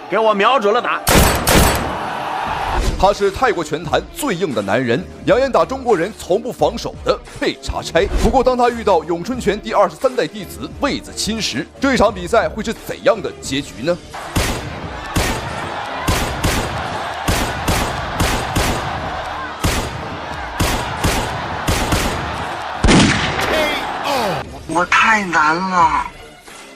給我瞄準了打。他是泰國拳壇最硬的男人，扬言打中国人從不防守的佩查差。不過，当他遇到詠春拳第23代弟子魏子钦时，這一場比賽会是怎樣的結局呢？我太难了。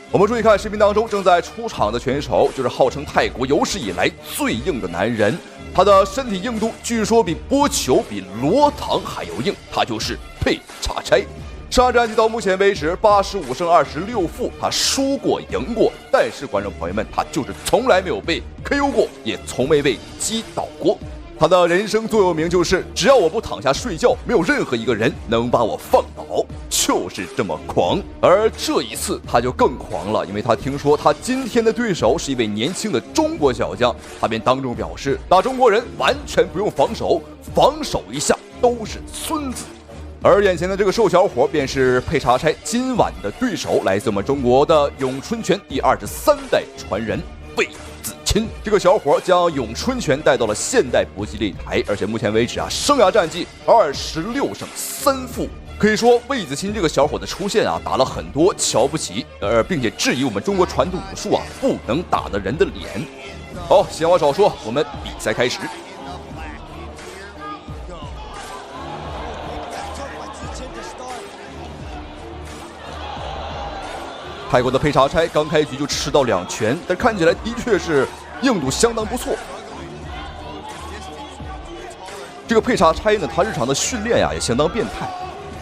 我们注意看视频当中正在出场的拳手，就是号稱泰国有史以来最硬的男人。他的身體硬度據說比波球、比羅唐還要硬，他就是佩查差。上戰績到目前為止85勝26負，他輸過贏過，但是觀眾朋友們，他就是從來沒有被 KO 過，也從未被擊倒過。他的人生座右銘就是只要我不躺下睡覺，沒有任何一個人能把我放倒，就是這麼狂。而這一次他就更狂了，因為他聽說他今天的對手是一位年輕的中國小將，他便當眾表示打中國人完全不用防守，防守一下都是孫子。而眼前的這個瘦小伙便是佩查差今晚的對手，來自我們中國的詠春拳第23代傳人魏子钦。這個小伙將詠春拳帶到了現代搏擊擂台，而且目前為止生涯戰績26勝3負。可以說魏子钦這個小伙的出現打了很多瞧不起並且質疑我們中國傳統武術不能打的人的臉。好，閒話少說，我們比賽開始。泰國的佩查差剛開局就吃到2拳，但看起來的確是硬度相當不錯。這個佩查差呢，他日常的訓練也相當變態。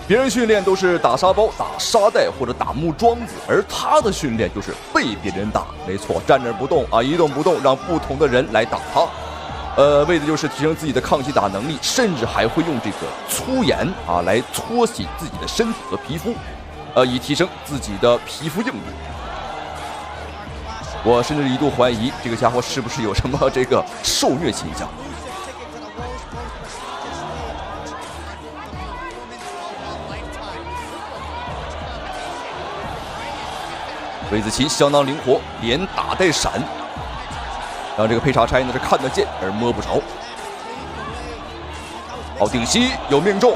別人訓練都是打沙包、打沙袋或者打木樁子，而他的訓練就是被別人打。沒錯，站着不動一動不動，讓不同的人來打他。為的就是提升自己的抗擊打能力，甚至還會用這個粗鹽來搓洗自己的身體和皮膚。以提升自己的皮膚硬度。我甚至一度懷疑這個家伙是不是有什麼這個受虐傾向。魏子钦相當靈活，連打帶閃，讓這個佩查差呢是看得見而摸不着。好，頂膝有命中。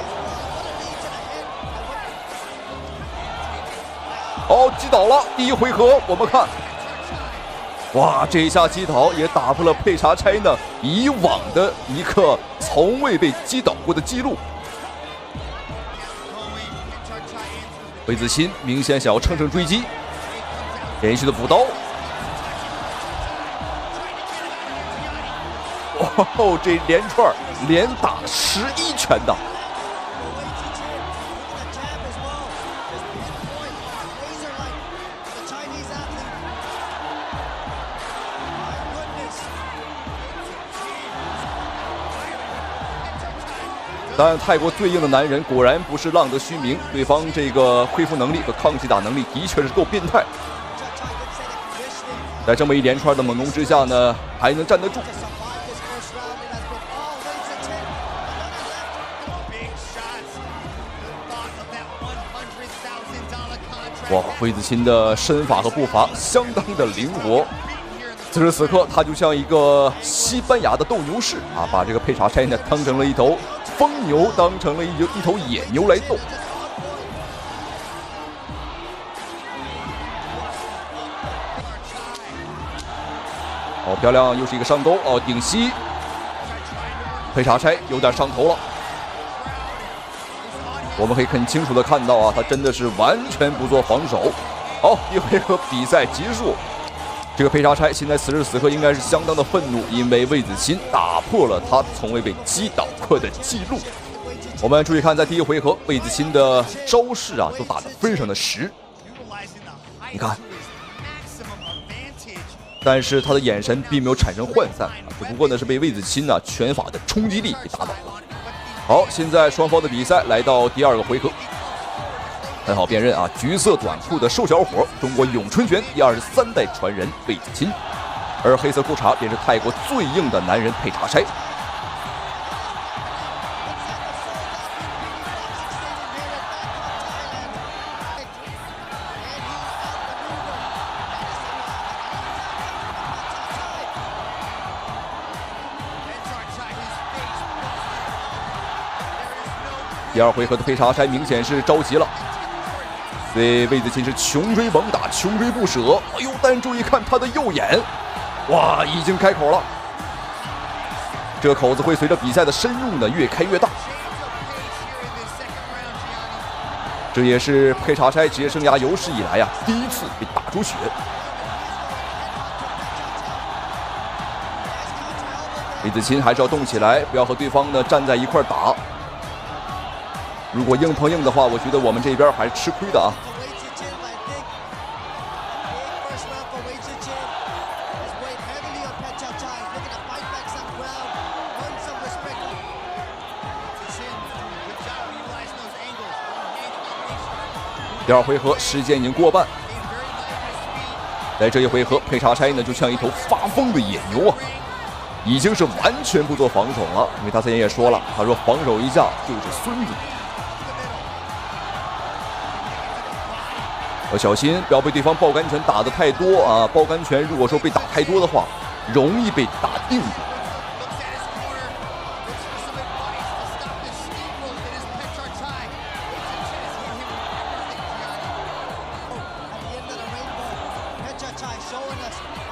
好，擊倒了。第一回合我們看，哇，這一下擊倒也打破了佩查差呢以往的一個從未被擊倒過的記錄。魏子钦明顯想要乘勝追擊，連續的補刀。哦，這連串連打11拳的。但泰國最硬的男人果然不是浪得虛名，對方這個恢復能力和抗擊打能力的確是夠變態。在這麼一連串的猛攻之下呢，還能站得住。哇，魏子钦的身法和步伐相当的靈活。此时此刻，他就像一個西班牙的鬥牛士把這個佩查差呢當成了一頭瘋牛，當成了一頭野牛來鬥。好漂亮，又是一個上勾頂膝。佩查差有點上頭了。我們可以很清楚的看到他真的是完全不做防守。好，一回合比賽結束。這個佩查差現在此時此刻應該是相當的憤怒，因為魏子钦打破了他從未被擊倒過的記錄。我們注意看，在第一回合，魏子钦的招式都打得非常的實。你看，但是他的眼神並沒有產生渙散只不過呢是被魏子钦拳法的衝擊力給打倒了。好，現在雙方的比賽來到第2個回合。很好辨認橘色短褲的瘦小伙，中國詠春拳第23代傳人魏子钦，而黑色褲衩便是泰國最硬的男人佩查差。第二回合的佩查柴明显是着急了，所以魏子钦是穷追猛打，穷追不舍。哎呦，但注意看他的右眼，哇，已经开口了。这个口子会随着比赛的深入呢越开越大。这也是佩查柴职业生涯有史以来啊第一次被打出血。魏子钦还是要动起来，不要和对方呢站在一块打。如果硬碰硬的话，我觉得我们这边还是吃亏的啊。第二回合时间已经过半，在这一回合，佩查柴呢就像一头发疯的野牛啊，已经是完全不做防守了。因为他之前也说了，他说防守一下就是孙子。要小心，不要被对方爆杆拳打得太多啊！爆杆拳如果说被打太多的话，容易被打定住。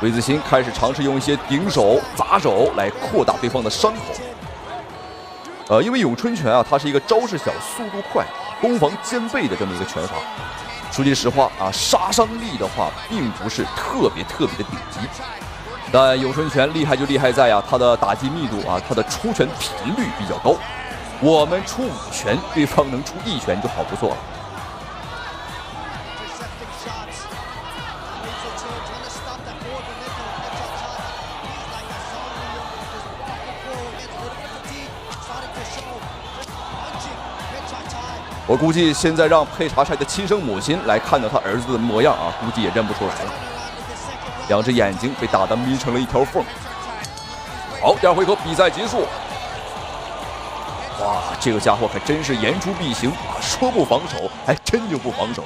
魏子钦开始嘗試用一些顶手、砸手來擴大對方的傷口。因為詠春拳啊，它是一個招式小、速度快、攻防兼備的這麼一個拳法。說句實話啊，殺傷力的話，並不是特別的頂級。但詠春拳厲害就厲害在啊，它的打擊密度啊，它的出拳頻率比較高。我們出5拳，對方能出1拳就好不錯了。我估計現在讓佩查柴的親生母親來看到他兒子的模樣啊，估計也認不出來了。兩隻眼睛被打得眯成了一條縫。好，第二回合比賽結束。哇，這個家伙可真是言出必行啊！說不防守，還真就不防守。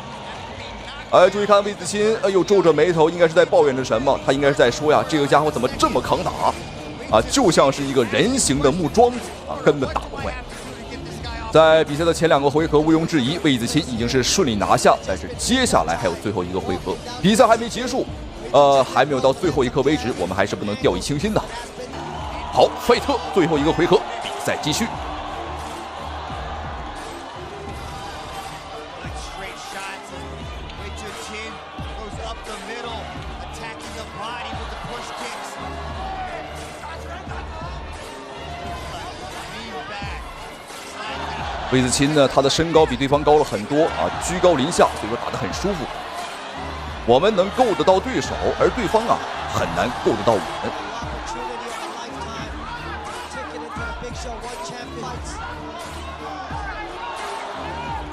哎，注意看魏子钦，哎呦，皺着眉頭，應該是在抱怨着什麼？他應該是在說呀，這個家伙怎麼這麼抗打啊？就像是一個人形的木樁子啊，根本打不壞。在比賽的前2個回合，毋庸置疑，魏子钦已經是順利拿下。但是接下來還有最後一個回合，比賽還沒結束，還沒有到最後一刻為止，我們還是不能掉以輕心的。好，費特，最後一個回合，比賽繼續。魏子钦呢，他的身高比對方高了很多啊，居高臨下，所以說打得很舒服。我們能夠得到對手，而對方啊很難夠得到我們。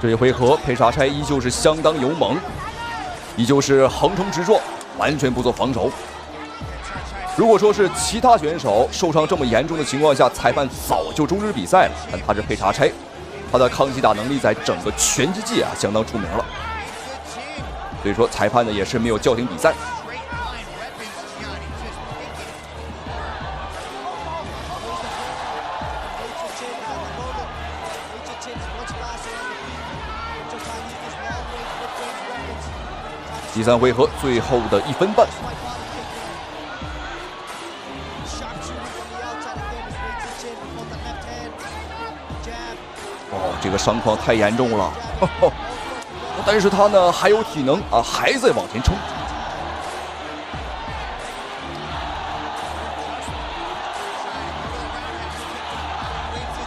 這一回合，佩查柴依舊是相當勇猛，依舊是橫衝直撞，完全不做防守。如果說是其他選手受傷這麼嚴重的情況下，裁判早就終止比賽了，但他是佩查柴。他的抗擊打能力在整個拳擊界啊相當出名了，所以說裁判呢也是沒有叫停比賽。第3回合最後的1分半。這個傷況太嚴重了，但是他呢還有體能啊，還在往前衝。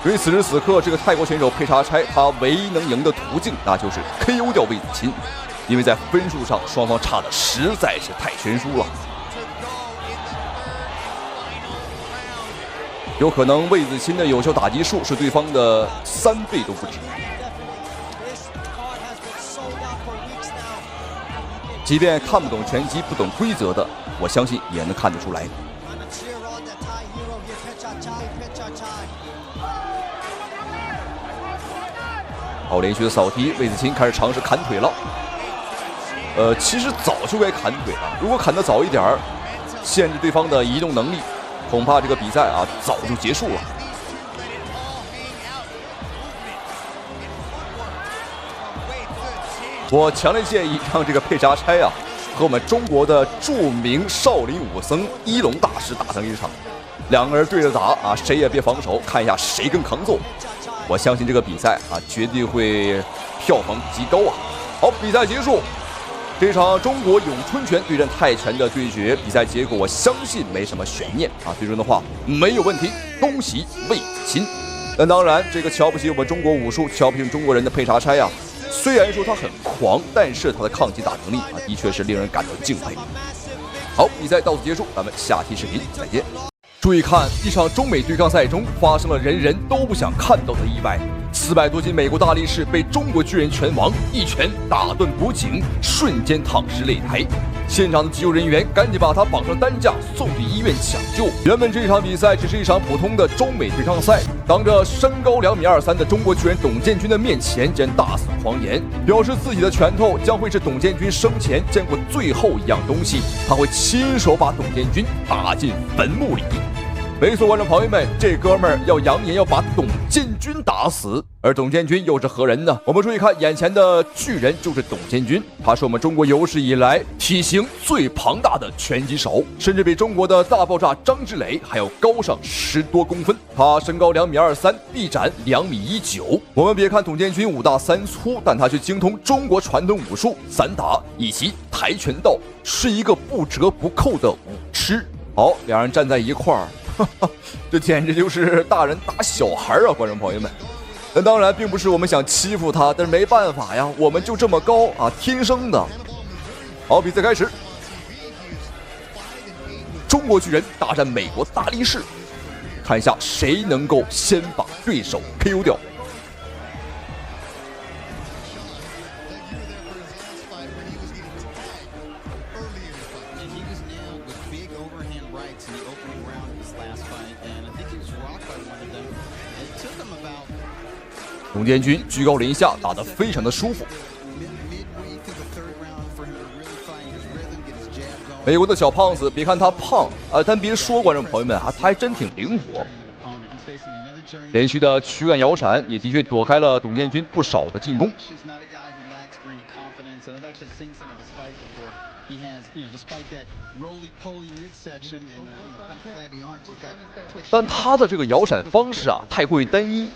所以此時此刻，這個泰國選手佩查柴他唯一能贏的途徑，那就是 KO 掉魏子钦，因為在分數上雙方差的實在是太懸殊了。有可能魏子钦的有效打擊數是對方的3倍都不止。即便看不懂拳擊、不懂規則的，我相信也能看得出來。好，連續的掃踢，魏子钦開始嘗試砍腿了。其實早就該砍腿了，如果砍得早一點兒，限制對方的移動能力，恐怕這個比賽啊早就結束了。我強烈建議讓這個佩查差啊和我們中國的著名少林武僧一龍大師打上一場，两個人對着打啊，誰也別防守，看一下誰更抗揍。我相信這個比賽啊絕對會票房極高啊！好，比賽結束。這場中國詠春拳對戰泰拳的對決，比賽結果我相信沒什麼懸念啊。最終的話沒有問題，恭喜魏子钦。但當然，這個瞧不起我們中國武術、瞧不起中國人的佩查差啊，雖然說他很狂，但是他的抗擊打能力啊，的確是令人感到敬佩。好，比賽到此結束，咱們下期視頻再見。注意看，一場中美对抗賽中發生了人人都不想看到的意外，400多斤美国大力士被中国巨人拳王一拳打斷脖頸，瞬間躺尸擂台。現場的急救人員趕緊把他綁上擔架，送去醫院搶救。原本這場比賽只是一場普通的中美對抗賽，當着身高2.23米的中國巨人董建軍的面前，竟然大肆狂言，表示自己的拳頭將會是董建軍生前見過最後一樣東西，他會親手把董建軍打進墳墓裡。沒錯，觀眾朋友們，這哥們兒要揚言要把董建軍打死，而董建軍又是何人呢？我們注意看，眼前的巨人就是董建軍，他是我們中國有史以來體型最龐大的拳擊手，甚至比中國的大爆炸張之磊還要高上10多公分。他身高2.23米，臂展2.19米。我們別看董建軍5大3粗，但他卻精通中國傳統武術、散打以及跆拳道，是一個不折不扣的武痴。好，两人站在一塊兒。這簡直就是大人打小孩啊！觀眾朋友們，但當然並不是我們想欺負他，但是沒辦法呀，我們就這麼高啊，天生的。好，比賽開始，中國巨人大戰美國大力士，看一下誰能夠先把對手 KO 掉。董建軍居高臨下，打得非常的舒服。美國的小胖子，別看他胖啊，但別說，觀眾朋友們啊，他還真挺靈活。連續的軀幹搖閃也的確躲開了董建軍不少的進攻。但他的這個搖閃方式啊，太過於單一。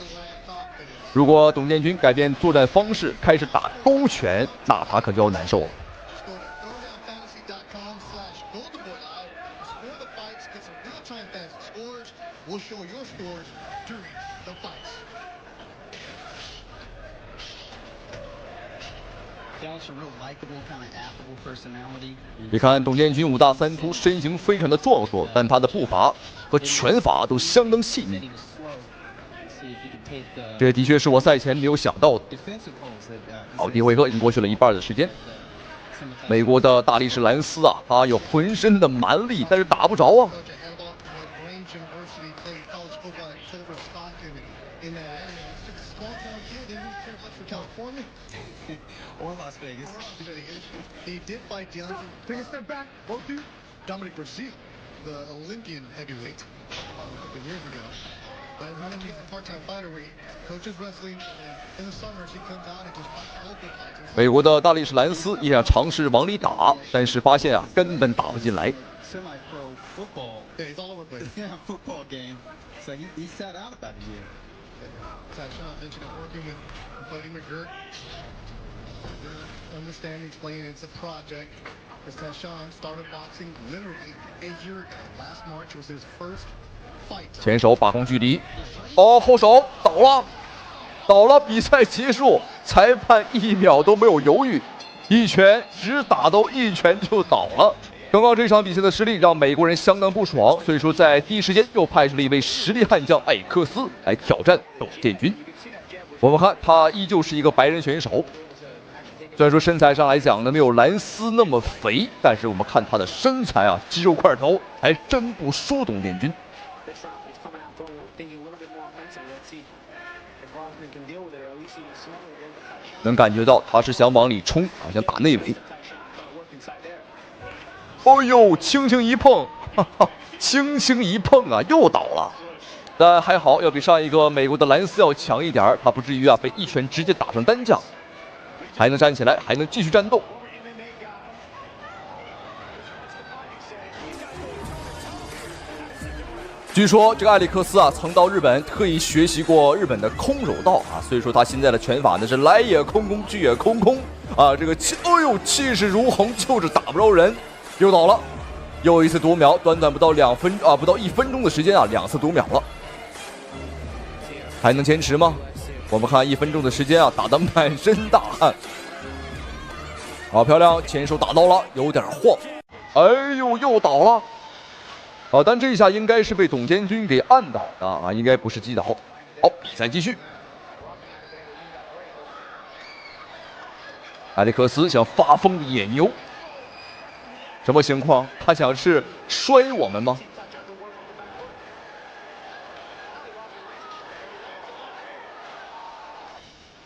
如果董建軍改變作戰方式，開始打勾拳，那他可就要難受了。別看董建軍5大3粗，身形非常的壯碩，但他的步伐和拳法都相當細膩。這的確是我賽前沒有想到的。好，第一回合已經過去了一半的時間。美國的大力士蘭斯啊，他有渾身的蠻力，但是打不着啊。美國的大力士蘭斯也想嘗試往裡打，但是發現啊根本打不進來。前手把控距離，哦，後手倒了，倒了，比賽結束，裁判1秒都沒有猶豫，一拳只打到1拳就倒了。剛剛這場比賽的失利讓美國人相當不爽，所以說在第一時間又派出了一位實力悍將艾克斯來挑戰董建軍。我們看他依舊是一個白人選手，雖然說身材上來講呢沒有蘭斯那麼肥，但是我們看他的身材啊，肌肉塊頭還真不輸董建軍。能感覺到他是想往裡衝，好像打內圍。哦呦，輕輕一碰，哈哈，輕輕一碰啊，又倒了。但還好，要比上一個美國的蘭斯要強一點，他不至於啊被一拳直接打上擔架。還能站起來，還能繼續戰鬥。据說這個艾利克斯啊，曾到日本特意學習過日本的空手道啊，所以說他現在的拳法呢是來也空空，去也空空啊，這個气勢如虹，就是打不着人，又倒了，又一次夺秒，短短不到1分鐘的時間啊，2次夺秒了，還能坚持嗎？我們看1分鐘的時間啊，打得滿身大汗，好漂亮，前手打到了，有點晃，哎呦，又倒了。但這一下應該是被董建軍給按倒的啊，應該不是擊倒。好，比賽繼續。艾利克斯像發瘋的野牛，什麼情況？他想是摔我們嗎？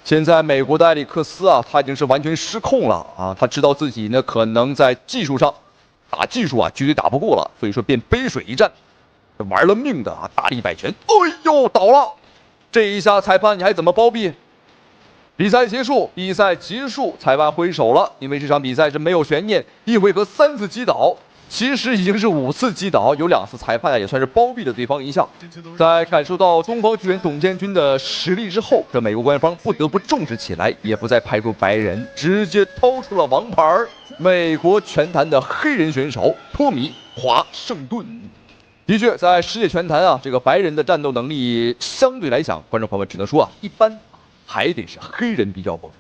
現在美國的艾利克斯啊，他已经是完全失控了啊，他知道自己呢可能在技術上。打技術啊，絕对打不過了，所以說便背水一戰，玩了命的啊，大力摆拳，哎呦，倒了！這一下裁判你還怎麼包庇？比賽結束，裁判揮手了，因為這場比賽是沒有懸念，1回合3次擊倒，其實已經是5次擊倒，有2次裁判也算是包庇了對方一下。在感受到东方巨人董建軍的實力之後，這美國官方不得不重視起來，也不再派出白人，直接掏出了王牌。美国拳坛的黑人選手托米·華盛頓，的確在世界拳壇啊，這個白人的戰鬥能力相對來講，觀眾朋友們只能說啊，一般，還得是黑人比較猛。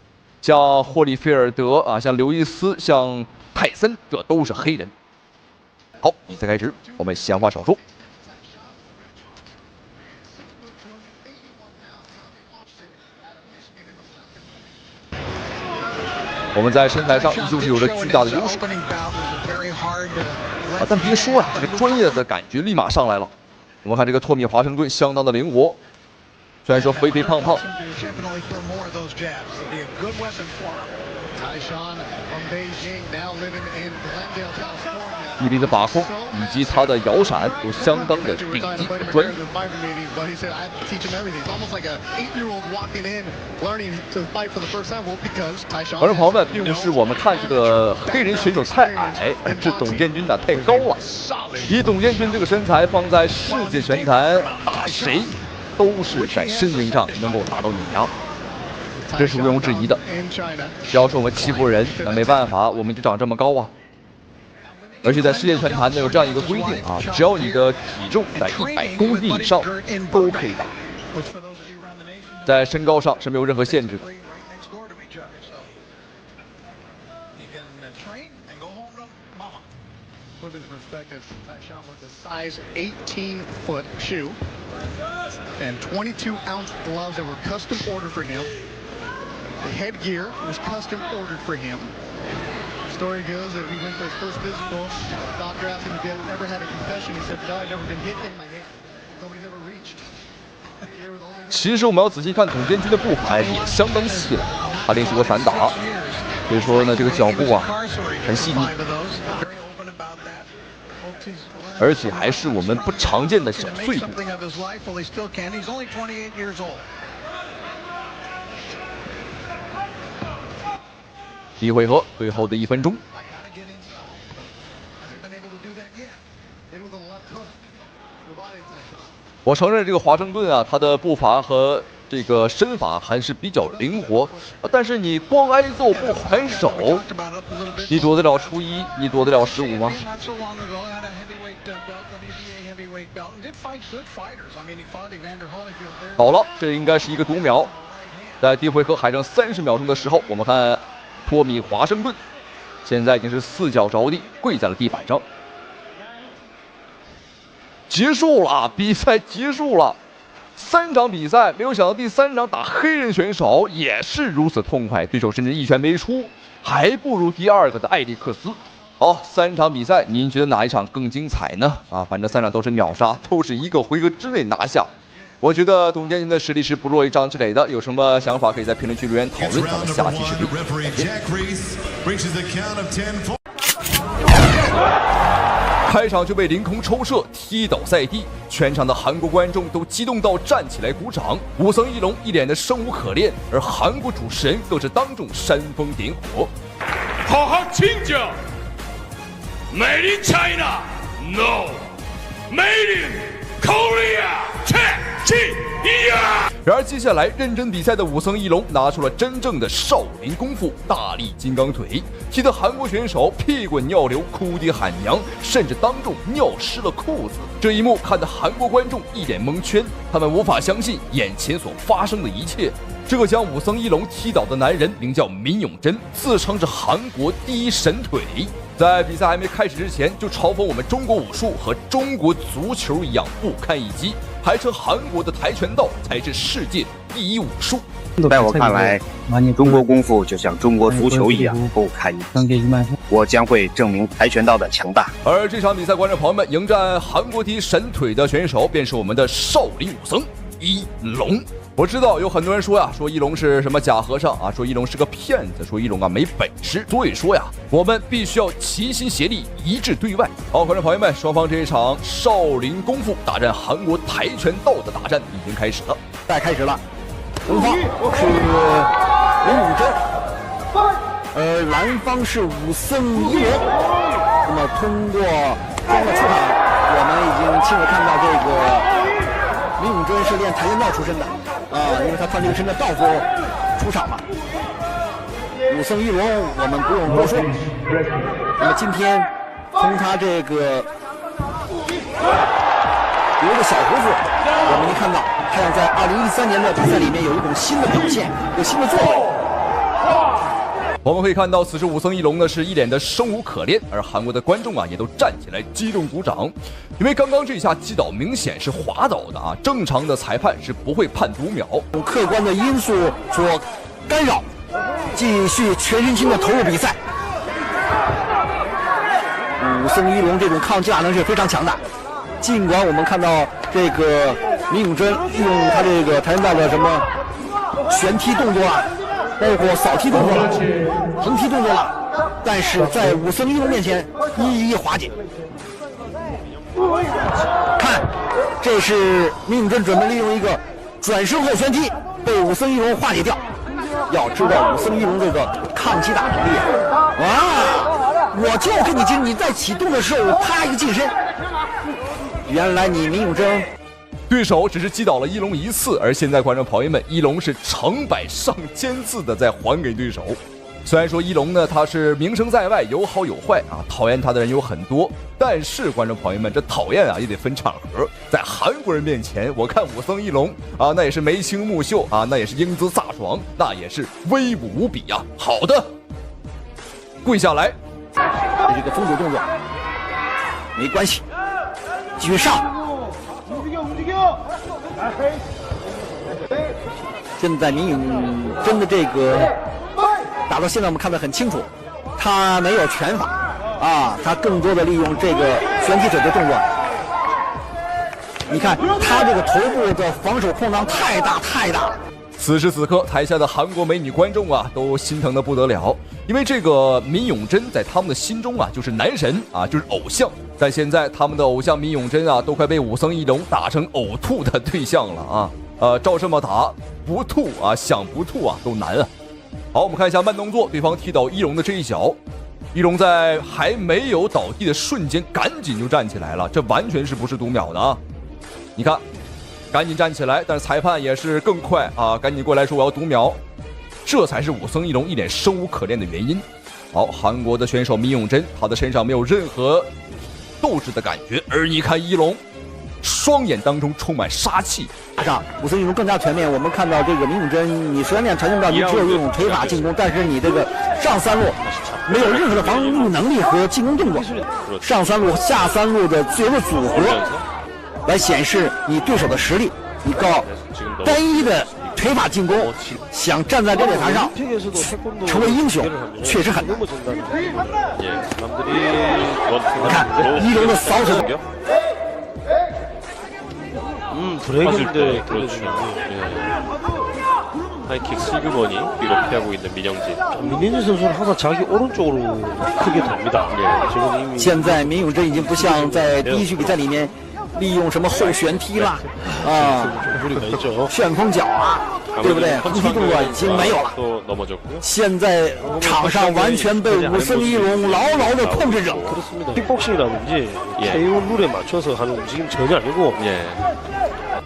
像霍利菲爾德啊，像劉易斯，像泰森，這都是黑人。好，比賽開始，我們閒話少說。我們在身材上依舊是有着巨大的優勢啊，但別說啊，這個專業的感覺立馬上來了。我們看這個托米·華盛頓相當的靈活，雖然說肥肥胖胖，毅力的把控以及他的摇閃都相當的顶级专业。观众朋友们，并不是我们看这个黑人选手太矮，是董建軍太高了。以董建軍這個身材放在世界拳壇，打誰都是在身形上能夠打到碾壓，這是毋庸置疑的。要是我們欺負人，那沒辦法，我們就長這麼高啊。而且在世界拳壇呢有這樣一個規定啊，只要你的體重在100公斤以上，都可以打。在身高上是沒有任何限制的。Size 18-foot shoe and 22-ounce gloves that were custom ordered for him. The headgear was custom ordered for him. The story goes that he went for his first physical. Doctor asked him if he had ever had a concussion. He said, "No, I've never been hit in my head. Nobody's ever reached." 其實我們要仔細看董建軍的步伐也相當細了，他練習過散打，所以說呢，這個腳步啊很細膩。而且還是我們不常見的小碎步。第一回合最後的1分鐘，我承認這個華盛頓啊，他的步伐和這個身法還是比較靈活，但是你光挨揍不還手，你躲得了初一，你躲得了15嗎？好了，這應該是一個讀秒。在第一回合還剩30秒鐘的時候，我們看托米·華盛頓現在已經是4腳着地，跪在了地板上。結束了，比賽結束了，3場比賽，沒有想到第3場打黑人選手也是如此痛快，對手甚至一拳沒出，還不如第2個的艾利克斯。好，3場比賽，您覺得哪一場更精彩呢？啊，反正3場都是秒殺，都是1個回合之內拿下。我覺得董建軍的實力是不弱於張之磊的，有什麼想法可以在評論區留言討論。咱們下期視頻再見。開場就被凌空抽射踢倒在地，全場的韓國觀眾都激動到站起來鼓掌。武僧一龍一臉的生無可戀，而韓國主持人更是當眾煽風點火。好好請教 ，Made in China no, Made in Korea China。然而接下来認真比賽的武僧一龍拿出了真正的少林功夫大力金剛腿，踢得韓國選手屁滾尿流、哭爹喊娘，甚至當眾尿濕了褲子。這一幕看得韓國觀眾一臉蒙圈，他們無法相信眼前所發生的一切。這個將武僧一龍踢倒的男人名叫閔永珍，自稱是韓國第一神腿。在比賽還沒開始之前，就嘲諷我們中國武術和中國足球一樣不堪一擊，還稱韓國的跆拳道才是世界第一武術。在我看來，中國功夫就像中國足球一樣不堪一擊。我將会證明跆拳道的強大。而這場比賽，觀眾朋友們，迎戰韓國第一神腿的選手便是我們的少林武僧一龍。我知道有很多人說呀，說一龍是什麼假和尚啊，說一龍是個騙子，說一龍啊没本事。所以说呀，我們必須要齊心協力，一致對外。好，觀眾朋友們，雙方這一場少林功夫大戰韓國跆拳道的大戰已經開始了。賽開始了，東方是閔永珍，而藍方是武僧一龍。那麼通過双方的出場，我們已經親自看到這個閔永珍是練跆拳道出身的。因为他穿这个身的道服出场嘛。武僧一龙我们不用多說。那麼今天從他這個留着小鬍子，我們能看到他要在2013年的比賽裡面有一種新的表現，有新的作為。我們可以看到，此時武僧一龍呢是一臉的生無可戀，而韓國的觀眾啊也都站起來激動鼓掌，因為剛剛這一下擊倒明顯是滑倒的啊，正常的裁判是不會判讀秒。客觀的因素所干擾，繼續全身心的投入比賽。武僧一龍這種抗擊打能力是非常強大，儘管我們看到這個閔永珍用他這個跆拳道的什麼旋踢動作啊，包括掃踢動作了、橫踢動作了，但是在武僧一龍面前一一化解。看，這是閔永珍準備利用一個轉身後旋踢被武僧一龍化解掉。要知道武僧一龍這個抗擊打能力啊，我就跟你講，你在啟動的時候啪一個近身，原來你閔永珍對手只是擊倒了一龍一次，而現在觀眾朋友們，一龍是成百上千次的在還給對手。雖然說一龍呢，他是名聲在外，有好有壞啊，討厭他的人有很多，但是觀眾朋友們，這討厭啊也得分場合。在韓國人面前，我看武僧一龍啊，那也是眉清目秀啊，那也是英姿�颯爽，那也是威武無比啊。好的，跪下來。這個封鎖動作沒關係，繼續上。現在閔永珍的這個打到現在我們看得很清楚，他沒有拳法啊，他更多的利用這個旋踢腿的動作。你看他這個頭部的防守空檔太大太大了。此時此刻，台下的韓國美女觀眾啊，都心疼得不得了，因為這個閔永珍在他們的心中啊，就是男神啊，就是偶像。但現在他們的偶像閔永珍啊，都快被武僧一龍打成嘔吐的對象了啊！照這麼打，不吐啊，想不吐啊，都難啊。好，我們看一下慢動作，對方踢倒一龍的這一腳，一龍在還沒有倒地的瞬間，趕緊就站起來了，這完全是不是讀秒的啊？你看。趕緊站起來，但是裁判也是更快啊！趕緊過來說我要讀秒，這才是武僧一龍一臉生無可戀的原因。好，韓國的選手閔永珍，他的身上沒有任何鬥志的感覺，而你看一龍，雙眼當中充滿殺氣。上武僧一龍更加全面，我們看到這個閔永珍，你雖然練跆拳道，你只有用腿法進攻，但是你這個上三路沒有任何的防禦能力和進攻動作，上三路下三路的自由的組合。來顯示你對手的實力，你靠單一的腿法進攻，想站在這擂台上成為英雄，確實很難。你看一龍的掃腿， 하이킥 슬그머니 뒤로 피하고 있는 민영진. 민영진 선수는 항상 자기 오른쪽으로 크게 돕니다. 네, 지금 이미 现在民永真已经不像在第一局比赛里面利用什么后旋踢啦，旋风脚啊，对不对？横踢动作已经没有了。 또 넘어졌고요. 现在场上完全被武僧一龙牢牢的控制着。 그렇습니다. 킥복싱이라든지 KO 룰에 맞춰서 하는 움직임 전혀 아니고. 예.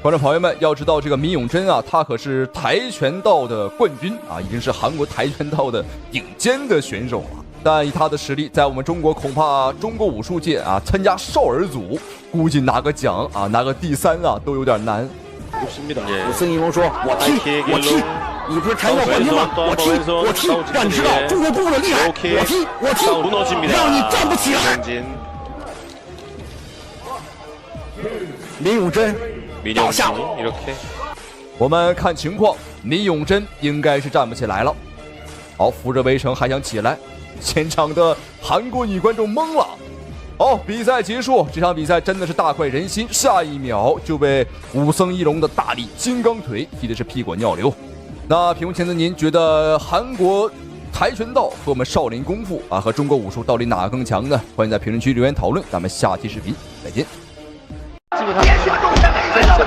观众朋友们，要知道这个闵永真啊，他可是跆拳道的冠军啊，已经是韩国跆拳道的顶尖的选手了。但以他的实力，在我们中国恐怕中国武術界啊，參加少兒組，估計拿個獎啊，拿個第3啊，都有點難。 좋습니다.武僧一龍說：“我踢，我踢，你不是跆拳道冠軍嗎？我踢，我踢，讓你知道中國功夫的厲害。我踢，我踢，讓你站不起來。” 闵永真倒下。 我們看情況，闵永真應該是站不起來了。好，扶着圍城還想起來，現場的韓國女觀眾懵了。好，比賽結束，這場比賽真的是大快人心，下一秒就被武僧一龍的大力金剛腿踢的是屁滾尿流。那屏幕前的您覺得韓國跆拳道和我們少林功夫啊，和中國武術到底哪個更強呢？歡迎在評論區留言討論，咱們下期視頻再見。基本上連續中拳20多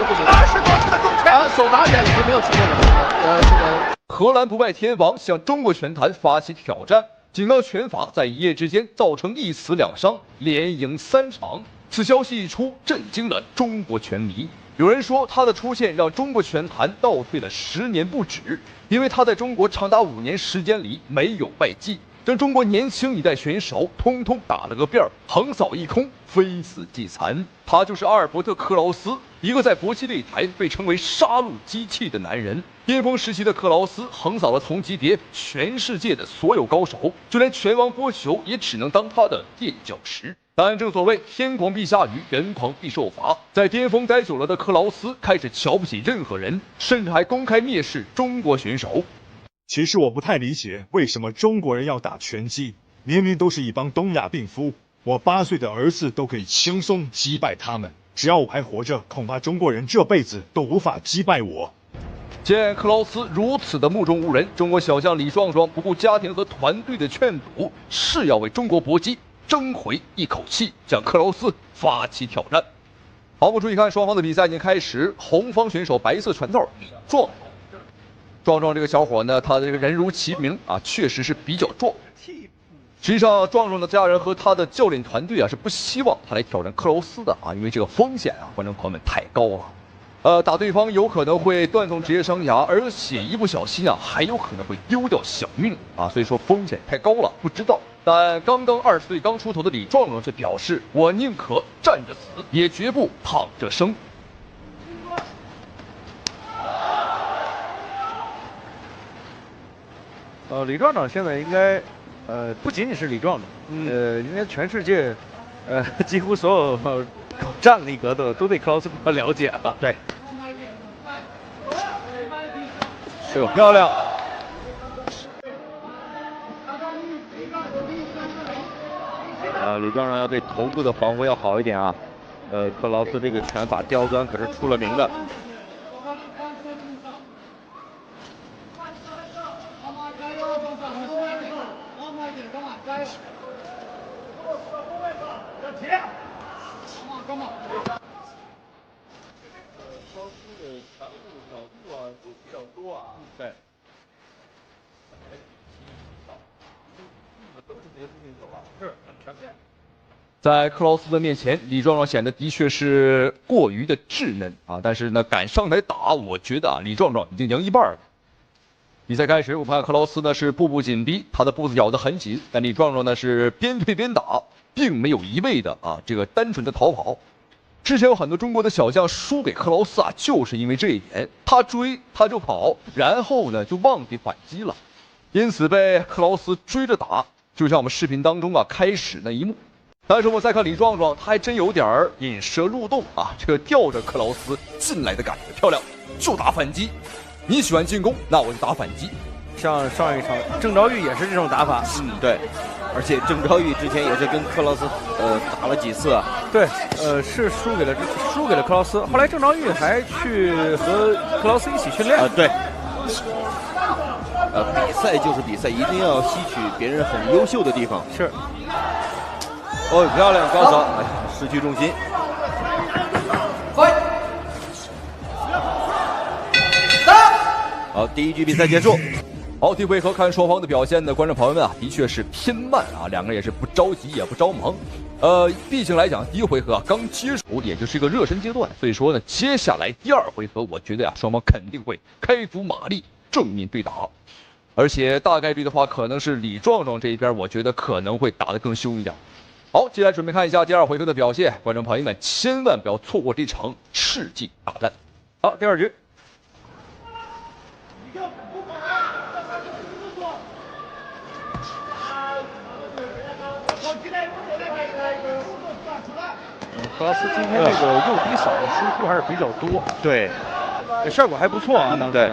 次的重拳，手拿眼已經沒有出現了。荷蘭不敗天王向中國拳壇發起挑戰，金剛拳法在一夜之間造成1死2傷，連贏3場。此消息一出，震驚了中國拳迷。有人說他的出現讓中國拳壇倒退了10年不止，因為他在中國長達5年時間裡沒有敗績，讓中國年輕一代選手通通打了個遍，橫掃一空，非死即殘。他就是阿爾伯特·克勞斯，一個在搏擊擂台被稱為殺戮機器的男人。巔峰時期的克勞斯橫掃了同級別全世界的所有高手，就連拳王波球也只能當他的墊腳石。但正所謂天狂必下雨，人狂必受罰。在巔峰待久了的克勞斯開始瞧不起任何人，甚至還公開蔑視中國選手。其實我不太理解為什麼中國人要打拳擊，明明都是一幫東亞病夫，我8歲的兒子都可以輕鬆擊敗他們。只要我還活着，恐怕中國人這輩子都無法擊敗我。見克勞斯如此的目中無人，中國小將李壯壯不顧家庭和團隊的勸阻，誓要為中國搏擊爭回一口氣，向克勞斯發起挑戰。好，我們注意看雙方的比賽已經開始，紅方選手白色拳套李壯壯這個小伙呢，他的這個人如其名啊，確實是比較壯。實際上，壯壯的家人和他的教練團隊啊是不希望他來挑戰克勞斯的啊，因為這個風險啊，觀眾朋友們太高了。打對方有可能會斷送職業生涯，而且一不小心啊，還有可能會丟掉小命啊，所以說風險太高了，不知道。但剛剛20歲剛出頭的李壯壯卻表示：“我寧可站着死，也絕不躺着生。”李壯壯現在應該，不僅僅是李壯壯，應該全世界，幾乎所有搞戰力格的都對克勞斯了解了。對，哎呦，漂亮！李壯壯要對頭部的防護要好一點啊。克勞斯這個拳法刁鑽可是出了名的。在克勞斯的面前，李壯壯顯得的確是過於的稚嫩啊，但是呢，敢上來打，我覺得啊，李壯壯已經贏一半了。比賽開始，我看克勞斯呢是步步緊逼，他的步子咬得很緊，但李壯壯呢是邊退邊打，並沒有一味的啊這個單純的逃跑。之前有很多中國的小將輸給克勞斯啊，就是因為這一點，他追他就跑，然後呢就忘記反擊了，因此被克勞斯追着打，就像我們視頻當中啊開始那一幕。但是我們再看李壯壯，他還真有點引蛇入洞啊，這個吊着克勞斯進來的感覺漂亮，就打反擊。你喜歡進攻，那我就打反擊。像上一場鄭昭玉也是這種打法，對，而且鄭昭玉之前也是跟克勞斯打了幾次啊。對，是輸給了克勞斯，後來鄭昭玉還去和克勞斯一起訓練。對。比赛就是比赛，一定要吸取别人很优秀的地方。是。哦，漂亮，高扫，哎，失去重心。好，第一局比赛结束。好，第一回合看双方的表现呢，观众朋友们啊，的确是偏慢啊，两个人也是不着急也不着忙。毕竟来讲，第一回合啊刚接触，也就是一个热身阶段，所以说呢，接下来第二回合，我觉得呀，双方肯定会开足马力正面对打，而且大概率的话，可能是李壮壮这一边，我觉得可能会打得更凶一点。好，接下来準備看一下第二回合的表現，觀眾朋友們千萬不要錯過這場世紀大戰。好，第二局。克劳斯今天这个右低扫的输出還是比較多，對，效果還不錯啊，當時。對。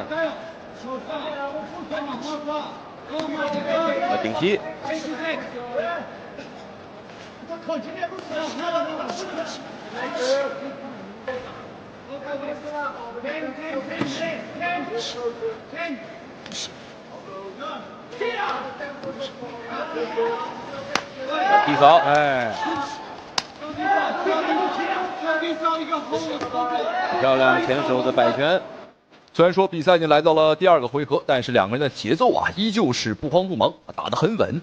頂膝。低掃，哎。漂亮前手的擺拳。雖然說比賽已經來到了第二個回合，但是兩個人的節奏啊，依舊是不慌不忙，打得很穩。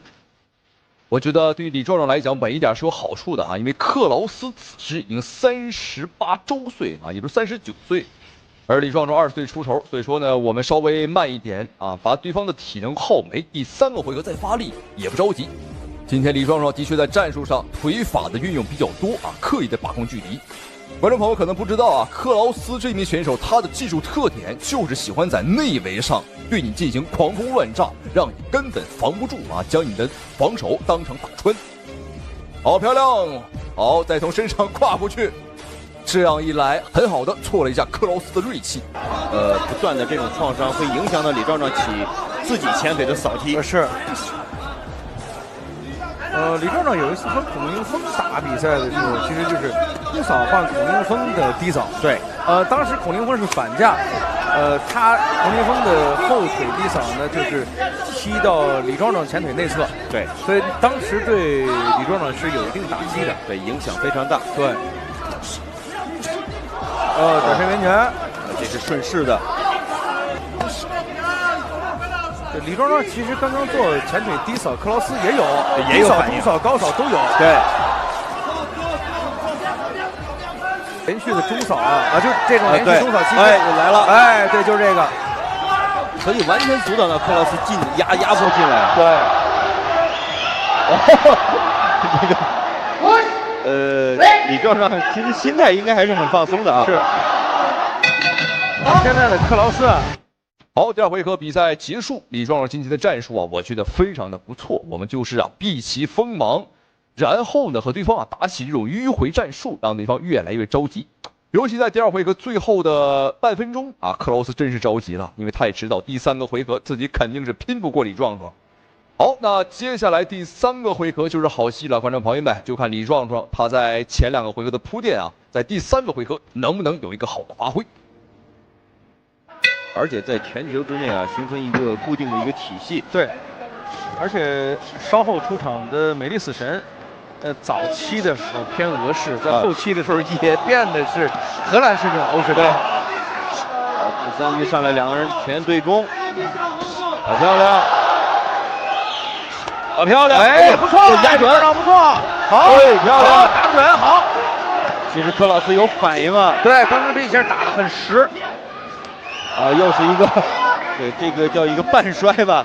我覺得對於李壯壯來講，穩一點是有好處的啊，因為克勞斯此時已經38周歲啊，也就是39歲，而李壯壯20歲出頭，所以說呢，我們稍微慢一點啊，把對方的體能耗沒，第三個回合再發力，也不着急。今天李壯壯的確在戰術上腿法的運用比較多啊，刻意的把控距離。觀眾朋友可能不知道啊，克勞斯這名選手他的技術特點就是喜歡在內圍上對你進行狂轟亂炸，讓你根本防不住啊，將你的防守當場打穿。好漂亮，好，再從身上跨過去，這樣一來很好的挫了一下克勞斯的銳氣。不斷的這種創傷會影響到李壯壯起自己前腿的掃踢。是。李壯壯有一次和孔令峰打比賽的時候，其實就是低掃換孔令峰的低掃。對，當時孔令峰是反架，孔令峰的後腿低掃呢，就是踢到李壯壯前腿內側。對，所以當時對李壯壯是有一定打擊的，對，影響非常大。對，轉身圓拳，這是順勢的。李壯壯其實剛剛做前腿低掃，克勞斯也有反應，低掃、高掃都有。對，連續的中掃啊，就這種連續中掃期間，哎，來了，哎，對，就是這個，可以完全阻擋到克勞斯壓迫進來。對，李壯壯其實心態應該還是很放鬆的啊。是。現在的克勞斯啊。好，第二回合比賽結束，李壯壯今天的戰術啊，我覺得非常的不錯。我們就是啊，避其鋒芒，然後呢和對方啊打起這種迂迴戰術，讓對方越來越着急。尤其在第二回合最後的半分鐘啊，克勞斯真是着急了，因為他也知道第三個回合自己肯定是拼不過李壯壯。好，那接下來第三個回合就是好戲了，觀眾朋友們，就看李壯壯他在前兩個回合的鋪墊啊，在第三個回合能不能有一個好的發揮。而且在拳球之內啊，形成一個固定的一個體系。對，而且稍後出場的美麗死神，早期的時候偏俄式，在後期的時候也變的是荷蘭式這種歐式。對。第三局上來兩個人拳對攻，好漂亮，好漂亮，哎，不錯，壓準，不錯，好，漂亮，打準，好。其實克勞斯有反應啊。對，剛剛這一下打得很實。又是一個，對，這個叫一個半摔吧。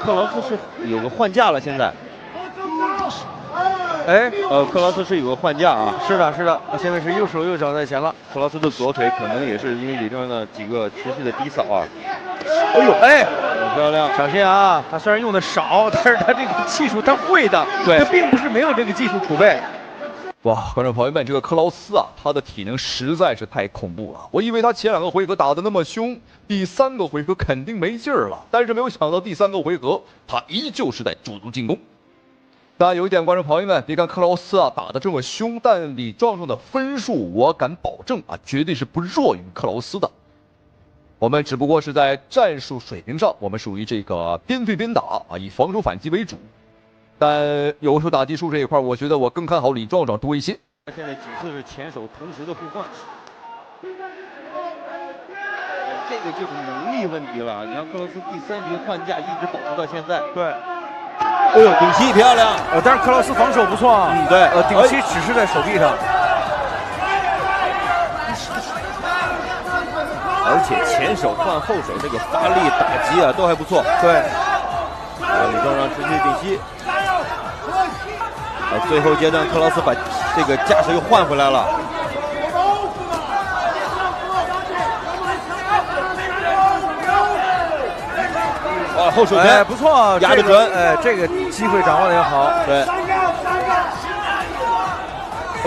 克勞斯是有個換架了，現在。哎，克勞斯是有個換架啊。是的，是的，現在是右手右腳在前了。克勞斯的左腿可能也是因為李壯的幾個持續的低掃啊。哎呦，哎，很漂亮，小心啊！他雖然用的少，但是他這個技術他會的，對，他並不是沒有這個技術儲備。哇，觀眾朋友們，這個克勞斯啊，他的體能實在是太恐怖了。我以為他前兩個回合打得那麼兇，第三個回合肯定沒勁兒了。但是沒有想到第三個回合，他依舊是在主動進攻。但有一點，觀眾朋友們，別看克勞斯啊打得這麼兇，但李壯壯的分數我敢保證啊，絕對是不弱於克勞斯的。我们只不过是在戰術水平上，我們屬於這個邊對邊打啊，以防守反擊為主。但有時候打技術這一塊，我覺得我更看好李壯壯多一些。現在僅次是前手同時的互換，這個就是能力問題了。你看克羅斯第3局換架一直保持到現在。對。哎呦，頂膝漂亮！但是克羅斯防守不錯啊。對。頂膝只是在手臂上。而且前手換後手這個發力打擊啊都還不錯。對。李壯壯直接頂膝。最後階段克勞斯把這個架勢又換回來了。哇，後手拳不錯，壓得準。這個機會掌握的也好。對。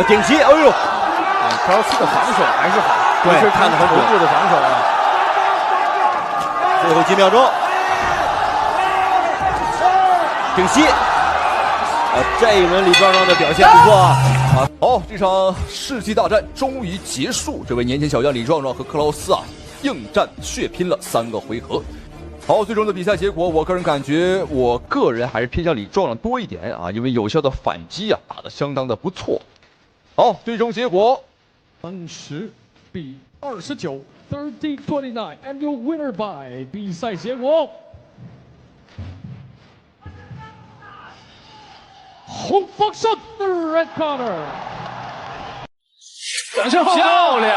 頂膝，哎呦，克勞斯的防守還是好。對，是看得很穩固的防守啊。最後幾秒鐘，頂膝。這一輪李壯壯的表現不錯啊。好，這場世紀大戰終於結束。這位年輕小將李壯壯和克勞斯啊，硬戰血拼了3個回合。好，最終的比賽結果，我個人感覺，我個人還是偏向李壯壯多一點啊，因為有效的反擊啊，打得相當的不錯。好，最終結果30比29 30-29 and your winner by 比賽結果洪方勝 the red corner 掌聲漂亮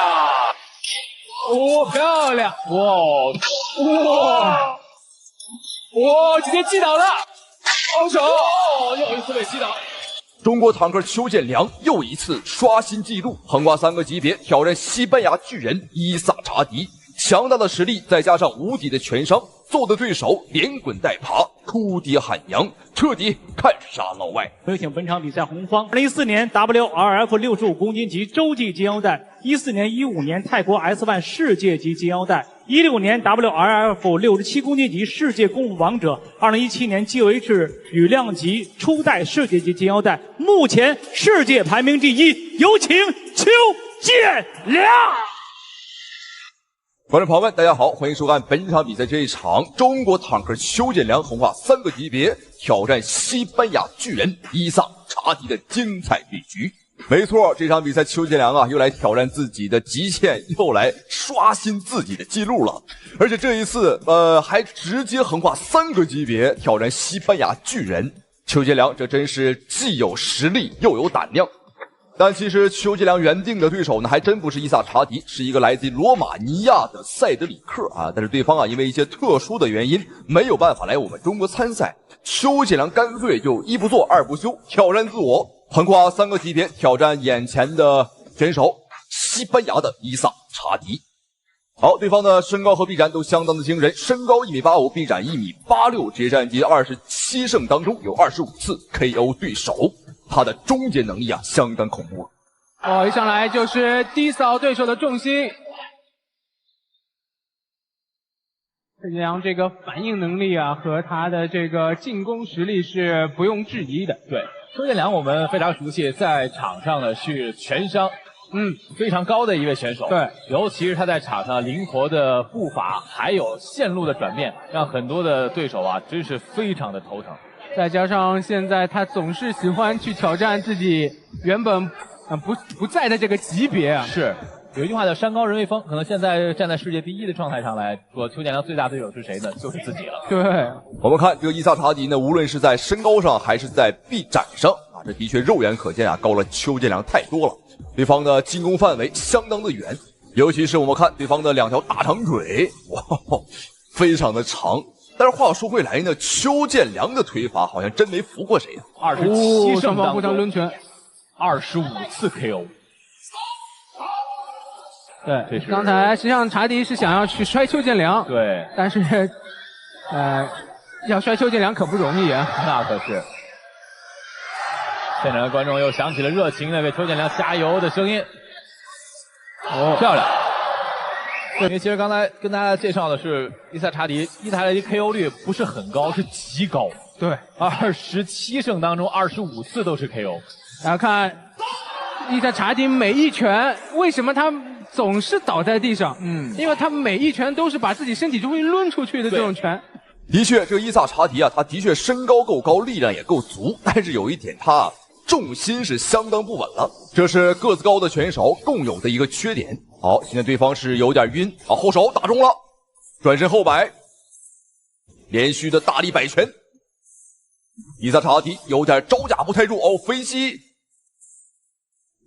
哇漂亮哇直接擊倒了好手又一次被擊倒中國坦克邱建良又一次刷新紀錄，橫跨3個級別挑戰西班牙巨人伊薩查迪。強大的實力再加上無敵的全傷，揍得對手連滾帶爬，哭爹喊娘，徹底看殺老外。有請本場比賽紅方2014年 WRF 65公斤級洲際金腰帶，14年、15年泰國 S1 世界級金腰帶，16年 WRF 67公斤級世界功夫王者，2017年 GOH 羽量級初代世界級金腰帶，目前世界排名第1，有請邱建良。觀眾朋友們，大家好，歡迎收看本場比賽這一場中國坦克邱建良橫跨3個級別挑戰西班牙巨人伊薩查迪的精彩對局。沒錯，這場比賽邱建良啊又來挑戰自己的極限，又來刷新自己的記錄了。而且這一次還直接橫跨3個級別挑戰西班牙巨人。邱建良這真是既有實力又有膽量。但其實邱建良原定的對手呢，還真不是伊薩查迪，是一個來自羅馬尼亞的塞德里克啊。但是對方啊，因為一些特殊的原因，沒有辦法來我們中國參賽。邱建良乾脆就一不做二不休，挑戰自我，橫跨3個級別挑戰眼前的選手西班牙的伊薩查迪。好，對方的身高和臂展都相當的驚人，身高1.85米，臂展1.86米，這戰績27勝當中有25次 KO 對手。他的終結能力啊，相當恐怖。一上來就是低掃對手的重心。邱建良這個反應能力啊，和他的這個進攻實力是不用質疑的。對，邱建良我們非常熟悉，在場上呢是全傷，非常高的一位選手。對，尤其是他在場上靈活的步伐，還有線路的轉變，讓很多的對手啊，真是非常的頭疼。再加上現在他總是喜歡去挑戰自己原本不在的這個級別啊。是，有一句話叫山高人為峰，可能現在站在世界第1的狀態上來說，邱建良最大對手是誰呢？就是自己了。對，我們看這個伊薩查迪呢，無論是在身高上還是在臂展上啊，這的確肉眼可見啊，高了邱建良太多了。對方的進攻範圍相當的遠，尤其是我們看對方的2條大長腿，哇，非常的長。但是話說回來呢，邱建良的腿法好像真沒服過誰啊！27勝當互相掄拳，25次 KO。對，剛才實際上查迪是想要去摔邱建良，對，但是要摔邱建良可不容易啊，那可是。現場的觀眾又響起了熱情的為邱建良加油的聲音。漂亮。因為其實剛才跟大家介紹的是伊薩查迪 KO 率不是很高，是極高。對， 27勝當中25次都是 KO。大家看伊萨查迪每一拳，为什么他总是倒在地上？因为他每一拳都是把自己身体就会抡出去的这种拳。的确，这个伊萨查迪啊，他的确身高够高，力量也够足，但是有一点，他重心是相当不稳了，这是个子高的选手共有的一个缺点。好，现在对方是有点晕，啊，后手打中了，轉身後擺，連續的大力擺拳。伊薩查迪有點招架不太住，飛膝。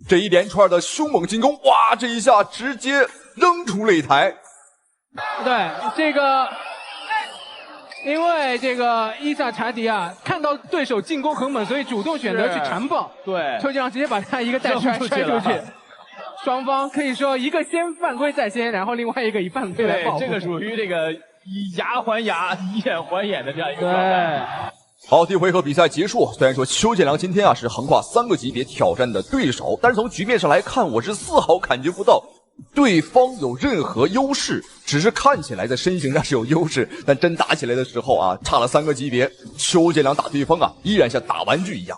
這一連串的兇猛進攻，哇，這一下直接扔出擂台。對，這個。因為這個伊薩查迪啊，看到對手進攻很猛，所以主動選擇去纏抱。對，邱吉良直接把他一個帶摔出去。雙方可以說一個先犯規在先，然後另外一個以犯規來報復。這個屬於這個以牙還牙、以眼還眼的這樣一個狀態。好，第一回合比賽結束。雖然說邱建良今天啊是橫跨3個級別挑戰的對手，但是從局面上來看，我是絲毫感覺不到對方有任何優勢，只是看起來在身形上是有優勢，但真打起來的時候啊，差了3個級別。邱建良打對方啊，依然像打玩具一樣。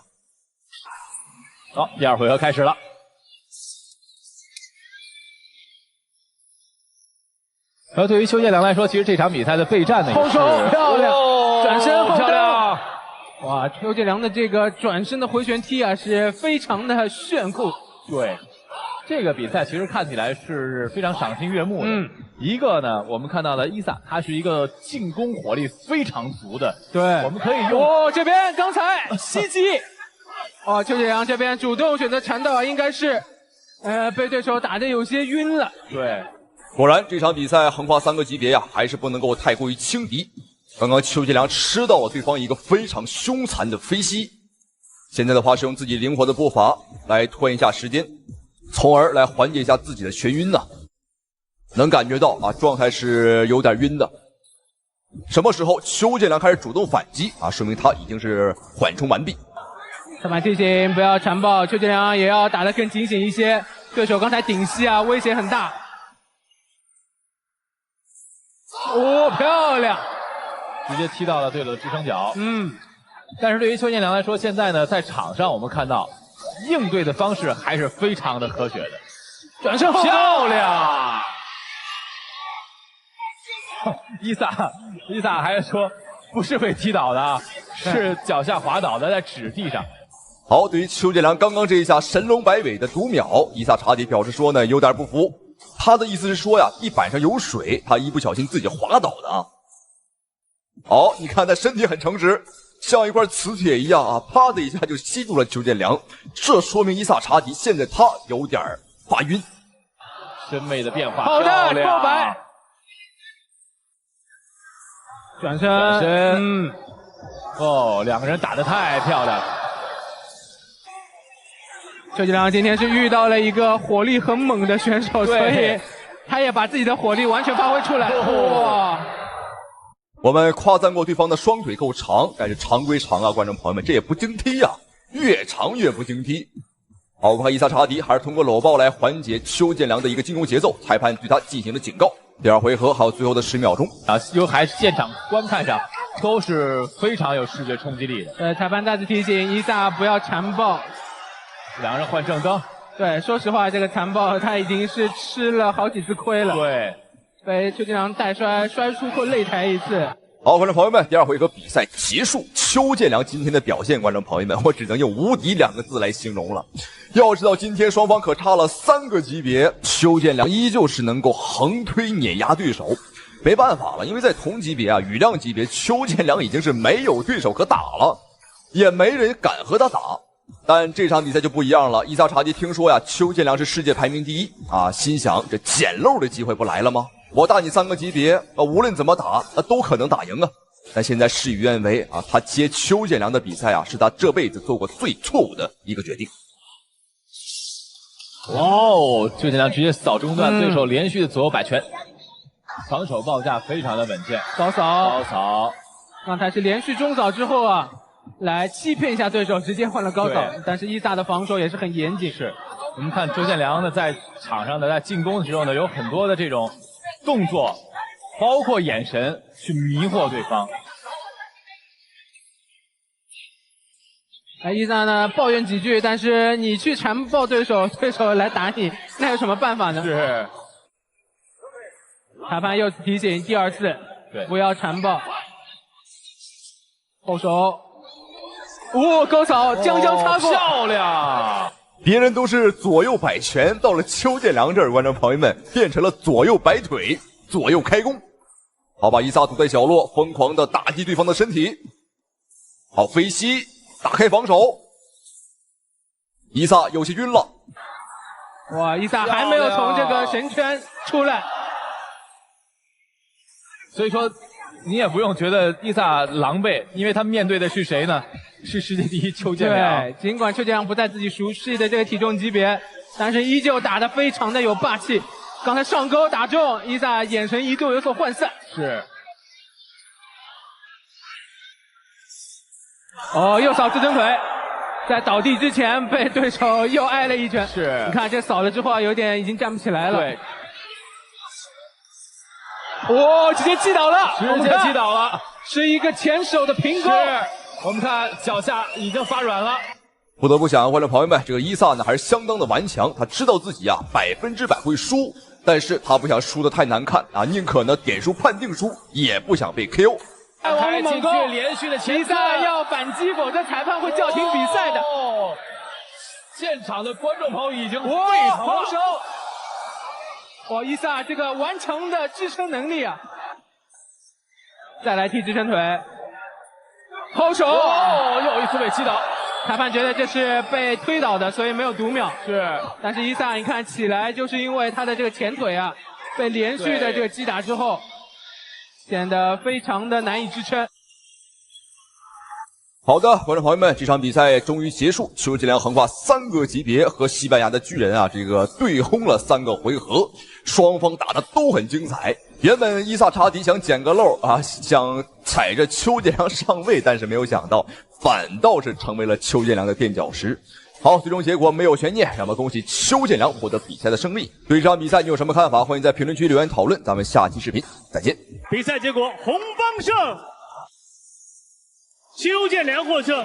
好，第二回合開始了。而對於邱建良來說，其實這場比賽的備戰呢，後手漂亮，轉身後漂亮。哇，邱建良的這個轉身的回旋踢啊，是非常的炫酷。對。這個比賽其實看起來是非常賞心悅目的。一個呢，我們看到了伊薩，他是一個進攻火力非常足的。對，我們可以用。哦，這邊剛才襲擊。哦，邱建良這邊主動選擇纏鬥啊，應該是，被對手打得有些暈了。對，果然這場比賽橫跨3個級別呀，還是不能夠太過於輕敵。剛剛邱建良吃到了對方一個非常兇殘的飛膝，現在的話是用自己靈活的步伐來拖延一下時間。從而來緩解一下自己的眩暈呢，能感覺到啊，狀態是有點暈的。什麼時候邱建良開始主動反擊啊，說明他已經是緩衝完畢。裁判提醒不要纏抱，邱建良也要打得更警醒一些。對手剛才頂膝啊，威脅很大。哦，漂亮，直接踢到了對手的支撐腳。但是對於邱建良來說，現在呢，在場上我們看到。應對的方式還是非常的科學的，轉身漂亮！伊薩還說不是被踢倒的，是腳下滑倒的，在紙地上。好，對於邱建良剛剛這一下神龍擺尾的讀秒，伊薩查迪表示說呢，有點不服。他的意思是說呀，地板上有水，他一不小心自己滑倒的啊。好，你看他身體很誠實。像一塊磁鐵一樣啊，啪的一下就吸住了邱建良，這說明伊薩查迪現在他有點發暈。身位的變化，好的，後擺，轉身，哦，兩個人打得太漂亮了。邱建良今天是遇到了一個火力很猛的選手，所以他也把自己的火力完全發揮出來。哇！我們誇讚過對方的雙腿夠長，但是長歸長啊，觀眾朋友們，這也不經踢啊，越長越不經踢。好，我們看伊薩查迪還是通過摟抱來緩解邱建良的一個進攻節奏，裁判對他進行了警告。第二回合還有最後的10秒鐘啊，因為現場觀看上都是非常有視覺衝擊力的。裁判再次提醒伊薩不要纏抱。兩個人換正燈。對，說實話，這個纏抱他已經是吃了好幾次虧了。對。被邱建良帶摔出過擂台一次。好，觀眾朋友們，第二回合比賽結束。邱建良今天的表現，觀眾朋友們，我只能用無敵2個字來形容了。要知道今天雙方可差了3個級別，邱建良依舊是能夠橫推碾壓對手。沒辦法了，因為在同級別啊，羽量級別，邱建良已經是沒有對手可打了，也沒人敢和他打。但這場比賽就不一樣了，伊薩查迪聽說呀，邱建良是世界排名第1啊，心想這撿漏的機會不來了嗎？我大你3個級別，無論怎麼打，都可能打贏啊。但現在事與願違啊，他接邱建良的比賽啊，是他這輩子做過最錯誤的一個決定。哇哦，邱建良直接掃中斷對手連續的左右擺拳，防守報價非常的穩健。高掃，剛才是連續中掃之後啊，來欺騙一下對手，直接換了高掃。但是伊薩的防守也是很嚴謹。是，我們看邱建良呢，在場上的在進攻的時候呢，有很多的這種動作，包括眼神去迷惑對方。伊薩呢抱怨幾句，但是你去纏抱對手，對手來打你，那有什麼辦法呢？是。裁判又提醒第2次，對，不要纏抱。後手，勾掃，將擦過，漂亮！別人都是左右擺拳，到了邱建良這兒，觀眾朋友們變成了左右擺腿，左右開弓。好，把伊薩堵在角落，瘋狂的打擊對方的身體。好，飛膝打開防守，伊薩有些暈了。哇，伊薩還沒有從這個神圈出來。所以說，你也不用覺得伊薩狼狽，因為他面對的是誰呢？是世界第一邱建良。對，儘管邱建良不在自己熟悉的這個體重級別，但是依舊打得非常的有霸氣。剛才上勾打中，伊薩眼神一度有所渙散。是。右掃自尊腿，在倒地之前被对手又挨了一拳。是。你看这掃了之後，有點已經站不起來了。對。直接擊倒了，直接擊倒了，是一個前手的平勾。我們看腳下已經發軟了。不得不想，觀眾朋友們，這個伊薩呢還是相當的頑強，他知道自己100%會輸，但是他不想輸得太難看啊，寧可呢點數判定輸，也不想被 KO。開進去連續的前伊薩要反擊，否則裁判會叫停比賽的。現場的觀眾朋友已經沸騰了。後手。哇，伊薩這個頑強的支撐能力啊！再來踢支撐腿，後手，又一次被擊倒。裁判覺得這是被推倒的，所以沒有讀秒。是，但是伊薩你看起來就是因為他的這個前腿啊，被連續的這個擊打之後，顯得非常的難以支撐。好的，觀眾朋友們，這場比賽終於結束，邱建良橫跨3個級別和西班牙的巨人這個對轟了3個回合，雙方打得都很精彩。原本伊薩查迪想撿個漏想踩着邱建良上位，但是沒有想到反倒是成為了邱建良的墊腳石。好，最終結果沒有懸念，讓我們恭喜邱建良獲得比賽的勝利。對這場比賽你有什麼看法？歡迎在評論區留言討論。咱們下期視頻再見。比賽結果紅方勝，邱建良獲勝。